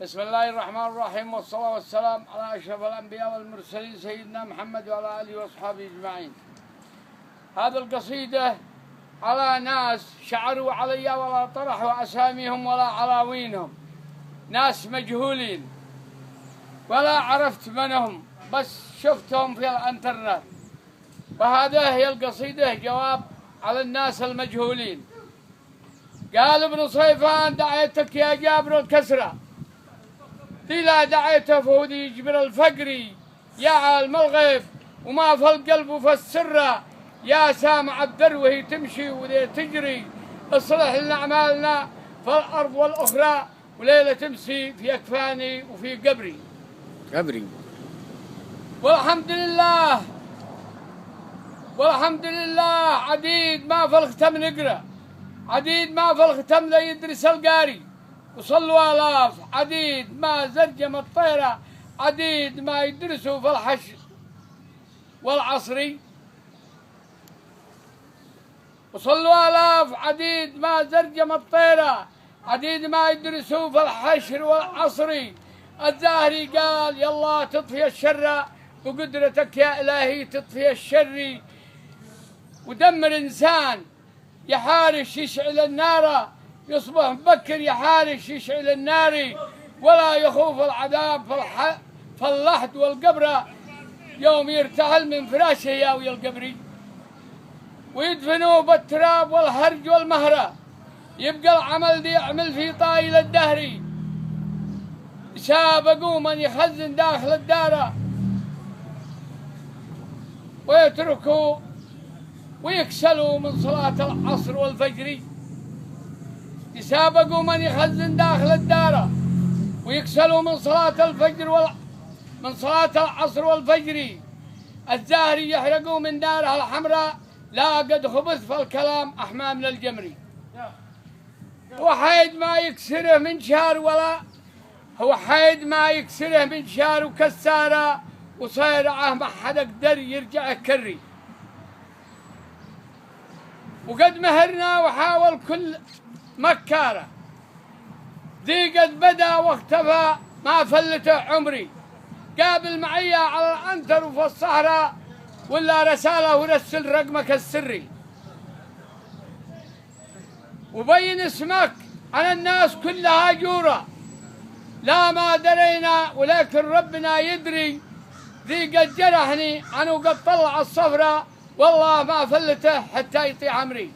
بسم الله الرحمن الرحيم، والصلاة والسلام على أشرف الأنبياء والمرسلين سيدنا محمد وعلى آله وأصحابه أجمعين. هذه القصيدة على ناس شعروا علي ولا طرحوا أساميهم ولا عناوينهم، ناس مجهولين ولا عرفت منهم، بس شفتهم في الانترنت. وهذا هي القصيدة جواب على الناس المجهولين. قال ابن صيفان: دعيتك يا جابر الكسرى، لا دعيت فهودي يجبر الفقري، يا عالم الغيب وما في القلب وفي السر، يا سامع الدر وهي تمشي وذي تجري، اصلح لنا اعمالنا في الارض والاخرى، وليله تمسي في اكفاني وفي قبري. والحمد لله والحمد لله، عديد ما في الختم نقرا، عديد ما في الختم لا يدرس القاري، وصلوا آلاف عديد ما زرجم الطيرة، عديد ما يدرسوا في الحشر والعصري، وصلوا آلاف عديد ما زرجم الطيرة، عديد ما يدرسوا في الحشر والعصري. الزاهري قال: يلا تطفي الشر وقدرتك يا إلهي تطفي الشر، ودمر إنسان يحارش يشعل النار، يصبح مبكر يحارش يشعل النار، ولا يخوف العذاب في اللحد والقبر، يوم يرتحل من فراشه ياوي القبري، ويدفنوه بالتراب والهرج والمهرة، يبقى العمل دي يعمل في طايل الدهر، يسابقوا من يخزن داخل الدار، ويتركوا ويكسلوا من صلاة العصر والفجر، يسابقوا من يخزن داخل الدار، ويكسلوا من صلاة الفجر من صلاة العصر والفجر. الزاهري يحرقوا من دارها الحمراء، لا قد خبث في الكلام أحمى من الجمري. وحيد ما يكسره من شار، ولا هو حيد ما يكسره من شار وكسارة، وصيرعه ما حد قدر يرجع كري. وقد مهرنا وحاول كل مكارة، ذي قد بدا واختفى ما فلته عمري، قابل معي على العنتر وفي الصحراء، ولا رسالة ورسل رقمك السري، وبين اسمك على الناس كلها جورة، لا ما درينا ولكن ربنا يدري، ذي قد جرحني عنه قد طلع الصفرة، والله ما فلته حتى يطيع عمري.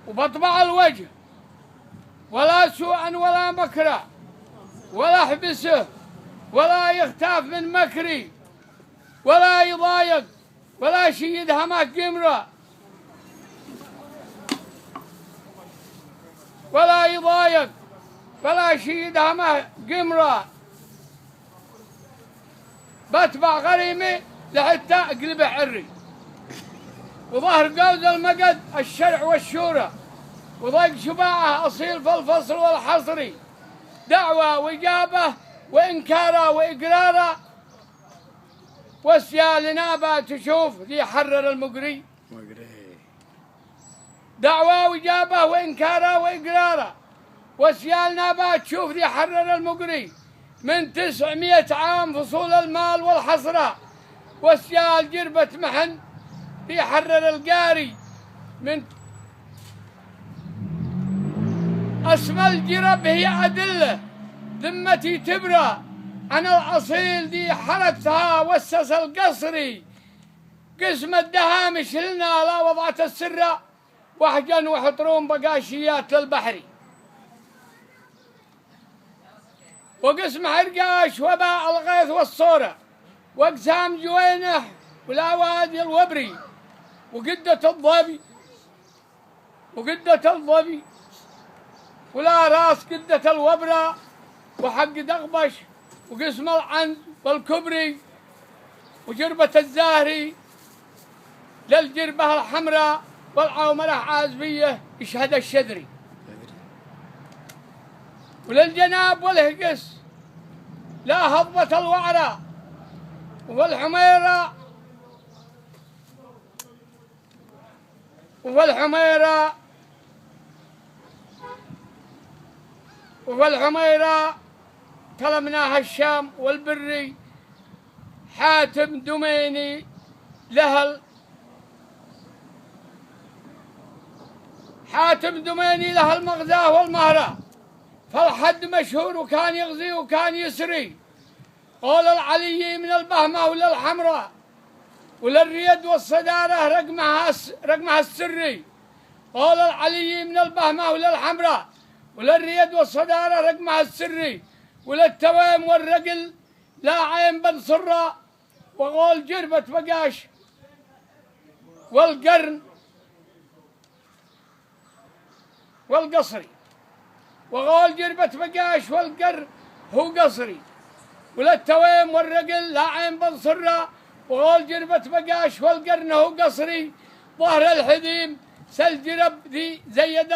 وبطبع الوجه ولا سوءا ولا مكرا، ولا احبسه ولا يختاف من مكري، ولا يضايق ولا شي يدهمه قمرة، ولا يضايق ولا شي يدهمه قمرة، بتبع غريمي لحتى اقلبه عري، وظهر قوز المقد الشرع والشورى، وضيق شباعه أصيل في الفصل والحصري، دعوة وإجابة وإنكاره وإقراره، واسيا لنابة تشوف ذي حرر المقري. دعوة وإجابة وإنكاره وإقراره، واسيا لنابة تشوف ذي حرر المقري، من 900 عام فصول المال والحصرة، واسيا الجربة محن ذي حرر القاري، من اسم الجرب هي أدلة، ذمتي تبرى عن الأصيل ذي حركتها وسس القصري، قسم الدهامش لنا لا وضعت السرة، وحجن وحطرون بقاشيات للبحري، وقسم حرقاش وباء الغيث والصورة، واقسام جوينح والأوادي الوبري، وقدة الظبي وقدة الظبي، ولا راس قدة الوبرة، وحق دغبش، وقسم العند والكبري، وجربة الزاهري للجربة الحمراء، والعومرة عازبية يشهد الشذري، وللجناب والهقس لا هضبة الوعرة، والحميرة وفي الحميرة كلمناها الشام والبري حاتم دميني حاتم دميني له المغزاة والمهرة، فالحد مشهور وكان يغزي وكان يسري. قول العلي من البهمة وللحمراء وللريد والصدارة رقمها السري. قول العلي من البهمة وللحمراء وللريد والصدارة رقمها السري. وللتوام والرقل لا عين بنصرة. وقول جربة بقاش والقرن والقصري. وقول جربة بقاش والقرن هو قصري. وللتوام والرقل لا عين بنصرة. وقول جربة بقاش والقرن هو قصري. ظهر الحديم سلجرب ذي زيد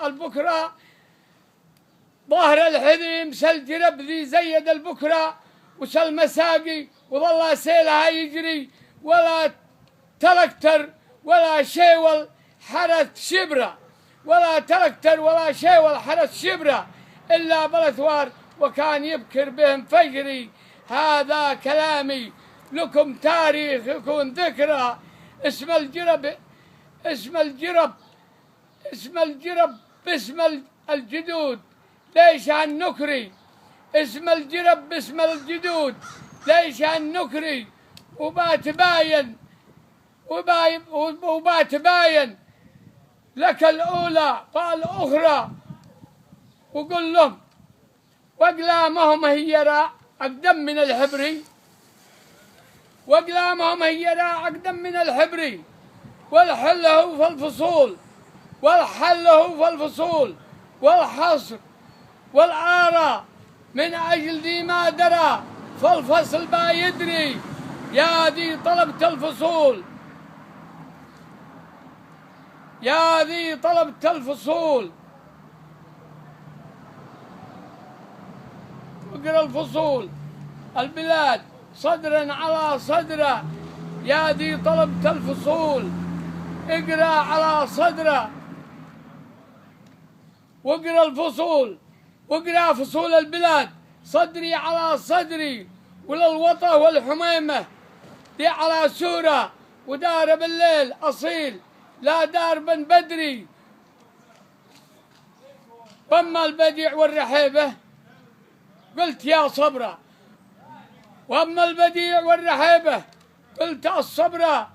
البكرة. ظهر الحديم سلجرب ذي زيد البكرة. وسل مساقي وظل سيلها يجري. ولا تركتر ولا شيول حرت شبرة. ولا تركتر ولا شيول حرت شبرة إلا بالاثوار وكان يبكر بهم فجري. هذا كلامي لكم تاريخ يكون ذكرى. اسم الجرب باسم الجدود ليش هالنكري. اسم الجرب باسم الجدود ليش هالنكري. وبات باين لك الأولى والأخرى. وقل لهم وأقلامهم هي أقدم من الحبري. وأقلامهم هي أقدم من الحبري. والحل هو في الفصول. والحل هو في الفصول والحصر والآراء. من أجل ذي ما درى فالفصل ما يدري. يا ذي طلبت الفصول يا ذي طلبت الفصول. اقرأ الفصول البلاد صدرا على صدره. يا ذي طلبت الفصول اقرأ على صدره. واقرأ الفصول واقرأ فصول البلاد صدري على صدري. وللوطة والحميمة دي على سورة. ودار بالليل أصيل لا دار بن بدري. واما البديع والرحيبة قلت يا صبرة. واما البديع والرحيبة قلت الصبرة.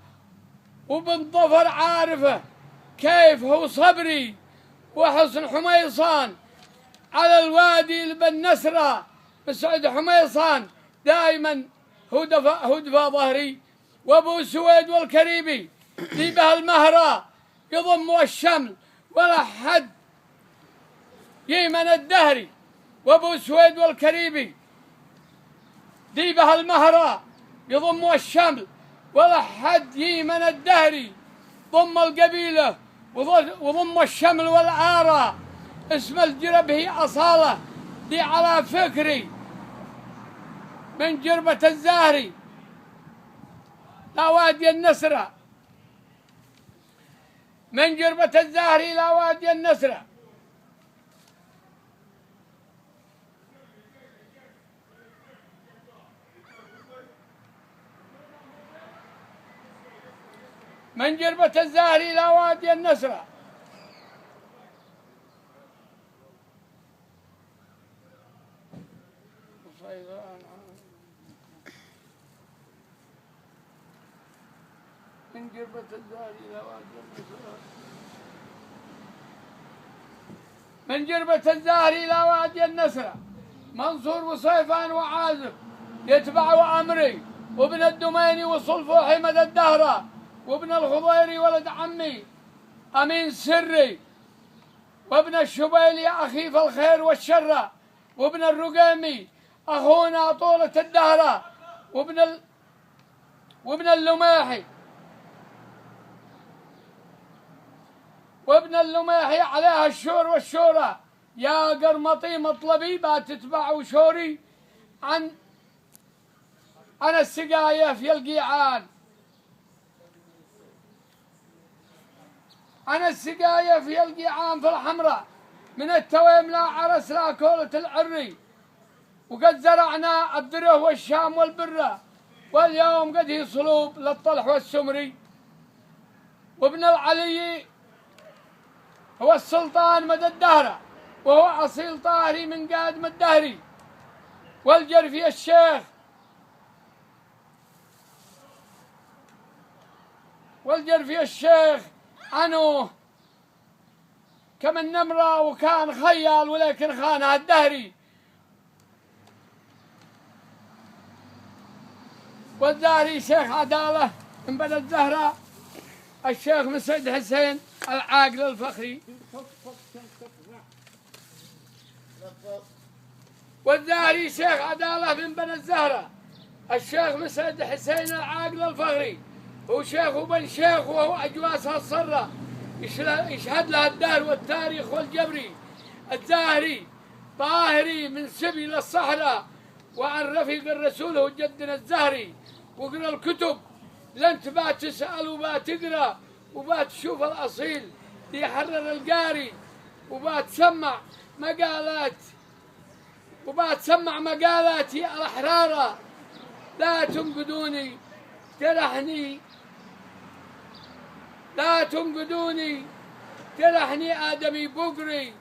وبن ظفر عارفة كيف هو صبري. وحسن حميصان على الوادي لبن نسرة. مسعد حميصان دائما هدفة ظهري. وابو سويد والكريبي ذي به المهرة يضم الشمل ولا حد يمن الدهري. وابو سويد والكريبي ذي به المهرة يضم الشمل ولا حد يمن الدهري. ضم القبيلة وضم الشمل والآراء. اسم الجرب هي أصالة دي على فكري. من جربة الزاهري لا وادي النسرة. من جربة الزاهري لا وادي النسرة. من جربة الزاهري لا وادي النسرة. من جربة الزاهري لا وادي النسرة. من جربة الزاهري لا وادي النسرة. منصور وصيفان وعازف يتبع أمري. وابن الدميني وصلفوحي مدى الدهرة. وابن الخضيري ولد عمي أمين سري. وابن الشبيلي أخي في الخير والشر. وابن الرقيمي أخونا طولة الدهرة. وابن اللماحي عليها الشور والشورى. يا قرمطي مطلبي ما تتبع شوري عن السقاية في القيعان. عن السقاية في القيعان في الحمراء. من التويم لا عرس لا كولة العري، وقد زرعنا الذره والشام والبره، واليوم قد هي صلوب للطلح والسمري. وابن العلي هو السلطان مدى الدهر، وهو أصيل طاهري من قادم الدهري. والجرفي الشيخ عنه كمن نمرة، وكان خيال ولكن خانها الدهري. والدهري شيخ عدالة من بلد الزهراء، الشيخ مسعد حسين العاقل الفخري. والدهري شيخ عدالة من بلد الزهراء، الشيخ مسعد حسين العاقل الفخري، هو شيخ وبن شيخ، وهو أجواسها الصرة يشهد لها الدهر والتاريخ والجبري. الزاهري طاهري من سبيل الصحراء، وعن رفيق الرسول هو جدنا الزهري. وقرا الكتب لن تبات تسأل وبات تقرا، وبات تشوف الأصيل يحرر القاري، وبات تسمع مقالاتي الأحرارة. لا تنقدوني تلحني آدمي بقري،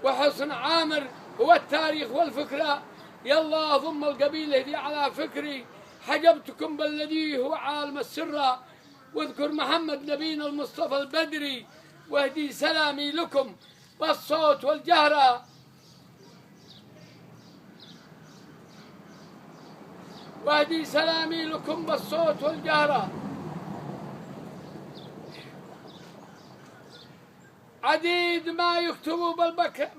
وحسن عامر هو التاريخ والفكرة. يلا ضم القبيلة دي على فكري، حجبتكم بالذي هو عالم السر. واذكر محمد نبينا المصطفى البدري، واهدي سلامي لكم بالصوت والجهرة. عديد ما يكتبوا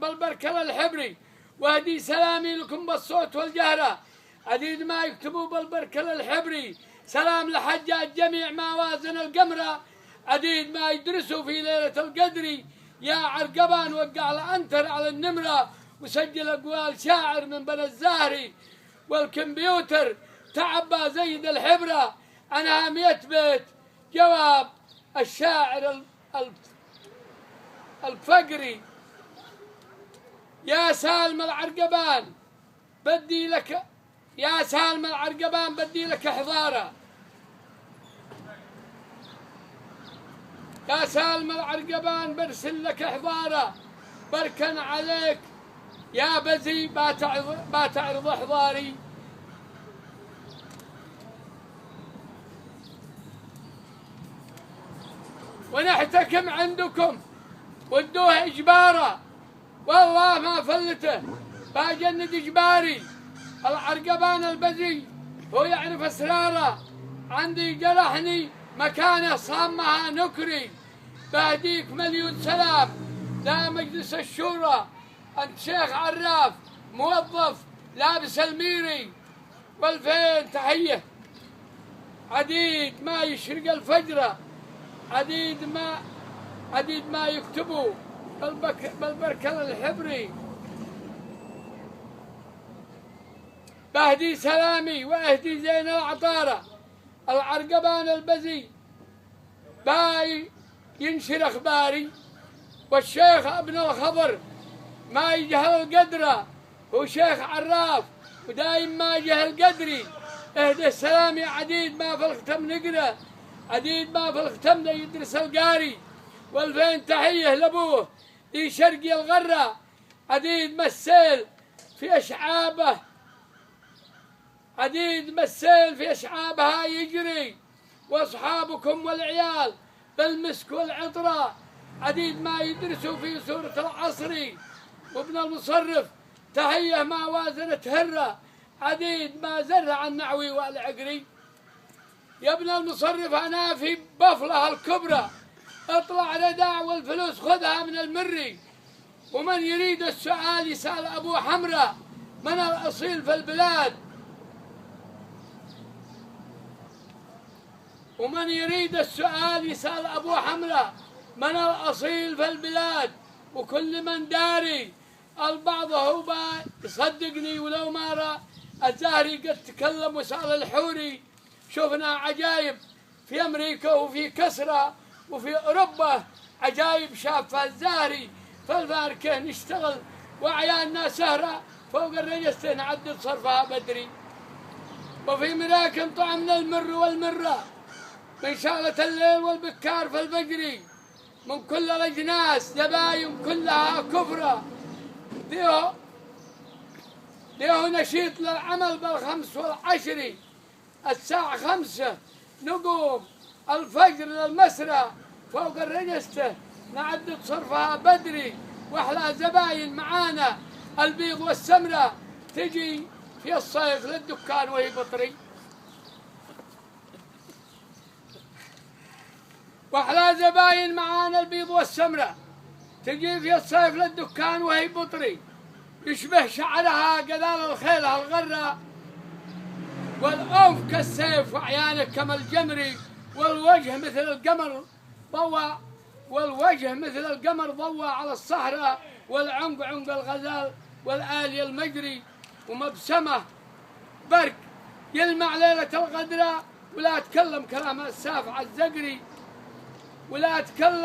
بالبركل الحبري، واهدي سلامي لكم بالصوت والجهرة. عديد ما يكتبوا بالبركل الحبري، سلام لحجاج جميع ما وازن القمرة. عديد ما يدرسوا في ليلة القدر، يا عرقبان وقع الأنتر على النمرة، وسجل أقوال شاعر من بني الزاهري. والكمبيوتر تعبى زيد الحبرة، عنها 100 بيت جواب الشاعر الفقري. يا سالم العرقبان بدي لك حضارة، يا سالم العرقبان برسل لك حضارة. بركن عليك يا بزي باتعرض حضاري. ونحتكم عندكم ودوه إجباره، والله ما فلته باجند إجباري. العرقبان البزي هو يعرف أسراره، عندي جرحني مكانه صامها نكري. بهديك مليون سلام لا مجلس الشورى، أنت شيخ عراف موظف لابس الميري. والفين تحية عديد ما يشرق الفجرة، عديد ما يكتبوا بالبركل الحبري. بهدي سلامي واهدي زين العطارة، العرقبان البزي باي ينشر اخباري. والشيخ ابن الخضر ما يجهل القدرة، هو شيخ عراف ودايم ما يجهل قدري. اهدي السلام يا عديد ما في الختم نقرأ، عديد ما في الختم يدرس القاري. والفين تحية لابوه في شرقي الغرة، عديد مسيل في أشعابها يجري. واصحابكم والعيال بالمسك والعطرة، عديد ما يدرسوا في سورة العصري. وابن المصرف تحية ما وازنت هرة، عديد ما زرع النعوي والعقري. يا ابن المصرف أنا في بفلة الكبرى، اطلع رداع والفلوس خذها من المري. ومن يريد السؤال يسأل أبو حمرة من الأصيل في البلاد، ومن يريد السؤال يسأل أبو حمرة من الأصيل في البلاد. وكل من داري البعض هو يصدقني ولو ما رأى. الزاهري قد تكلم وسأل الحوري، شفنا عجائب في أمريكا وفي كسرى وفي أوروبا، عجائب شافها الزاهري فالفاركه نشتغل وعيالنا سهرة فوق الرجسته نعدل صرفها بدري. وفي مراكم طعمنا المر والمرة من شغلة الليل والبكار في الفجري، من كل الأجناس زباين كلها كفرة. ليه نشيط للعمل بالخمس والعشر، الساعة 5 نقوم الفجر للمسرى فوق الرجسته نعدل صرفها بدري. واحلى زباين معانا البيض والسمرة تجي في الصيف للدكان وهي بطري. واحلى زباين معانا البيض والسمرة تجي في الصيف للدكان وهي بطري. يشبه شعرها قلال الخيلة الغرة، والأنف كالسيف وعيانك كما الجمري، والوجه مثل القمر ضوى، والوجه مثل القمر ضوى على الصحراء، والعنق عنق الغزال والآلي المجري، ومبسمة برك يلمع ليلة الغدراء، ولا تكلم كلام السافع الزقري، ولا تكلم